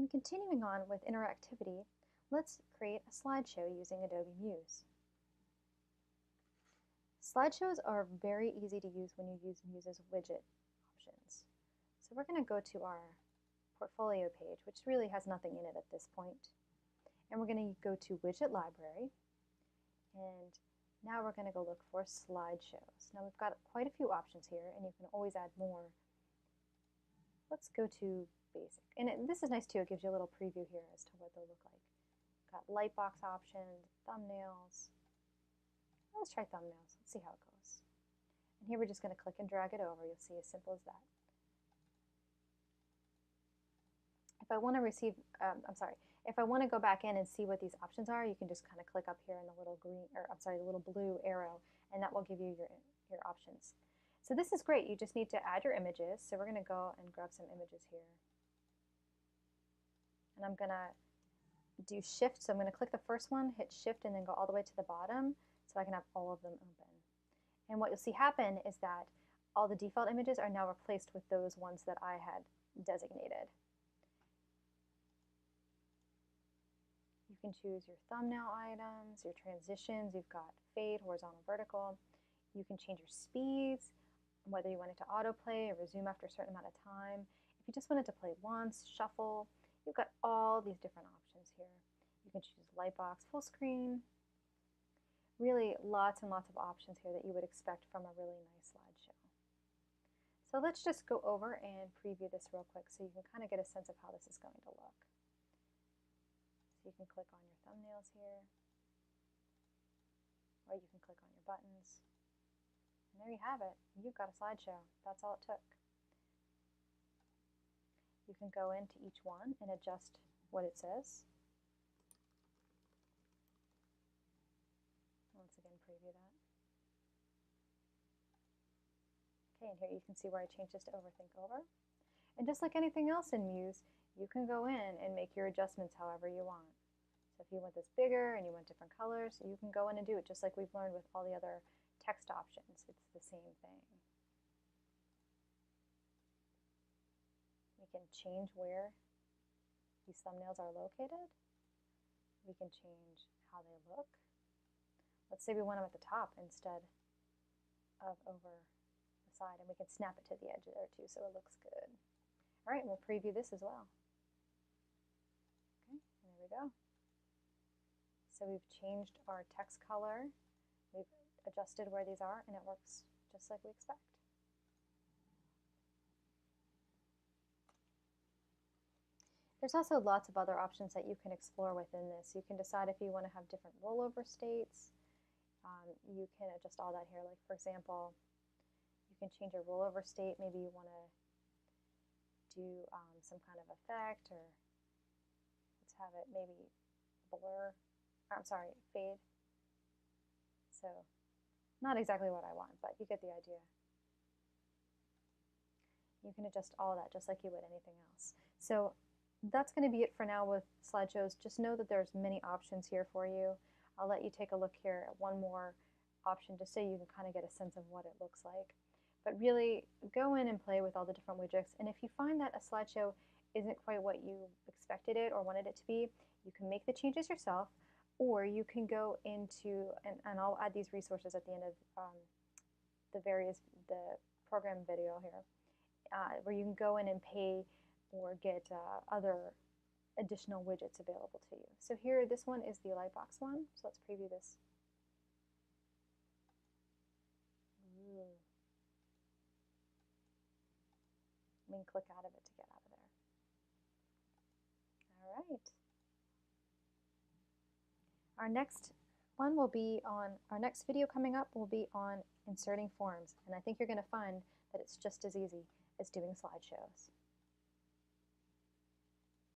And continuing on with interactivity, let's create a slideshow using Adobe Muse. Slideshows are very easy to use when you use Muse's widget options. So we're going to go to our portfolio page, which really has nothing in it at this point. And we're going to go to Widget Library, and now we're going to go look for slideshows. Now we've got quite a few options here, and you can always add more. Let's go to basic. And this is nice too, it gives you a little preview here as to what they'll look like. Got lightbox options, thumbnails. Let's try thumbnails, let's see how it goes. And here we're just going to click and drag it over, you'll see as simple as that. If I want to if I want to go back in and see what these options are, you can just kind of click up here in the little green, or the little blue arrow, and that will give you your options. So this is great, you just need to add your images. So we're going to go and grab some images here. And I'm going to do shift, so I'm going to click the first one, hit shift, and then go all the way to the bottom so I can have all of them open. And what you'll see happen is that all the default images are now replaced with those ones that I had designated. You can choose your thumbnail items, your transitions, you've got fade, horizontal, vertical. You can change your speeds, whether you want it to autoplay or resume after a certain amount of time. If you just want it to play once, shuffle, you've got all these different options here. You can choose lightbox, full screen. Really lots and lots of options here that you would expect from a really nice slideshow. So let's just go over and preview this real quick so you can kind of get a sense of how this is going to look. So you can click on your thumbnails here, or you can click on your buttons. And there you have it. You've got a slideshow. That's all it took. You can go into each one and adjust what it says. Once again, preview that. Okay, and here you can see where I changed this to overthink over. And just like anything else in Muse, you can go in and make your adjustments however you want. So if you want this bigger and you want different colors, you can go in and do it just like we've learned with all the other text options. It's the same thing. We can change where these thumbnails are located. We can change how they look. Let's say we want them at the top instead of over the side, and we can snap it to the edge there too so it looks good. All right, and we'll preview this as well. Okay, and there we go. So we've changed our text color, we've adjusted where these are, and it works just like we expect. There's also lots of other options that you can explore within this. You can decide if you want to have different rollover states. You can adjust all that here. Like for example, you can change your rollover state. Maybe you want to do some kind of effect, or let's have it maybe blur. Fade. So not exactly what I want, but you get the idea. You can adjust all that just like you would anything else. So that's going to be it for now with slideshows. Just know that there's many options here for you. I'll let you take a look here at one more option just so you can kind of get a sense of what it looks like. But really, go in and play with all the different widgets. And if you find that a slideshow isn't quite what you expected it or wanted it to be, you can make the changes yourself, or you can go into, and I'll add these resources at the end of the program video here, where you can go in and pay or get other additional widgets available to you. So here, this one is the lightbox one. So let's preview this. Ooh. We can click out of it to get out of there. All right. Our next one will be on, our next video coming up will be on inserting forms. And I think you're going to find that it's just as easy as doing slideshows.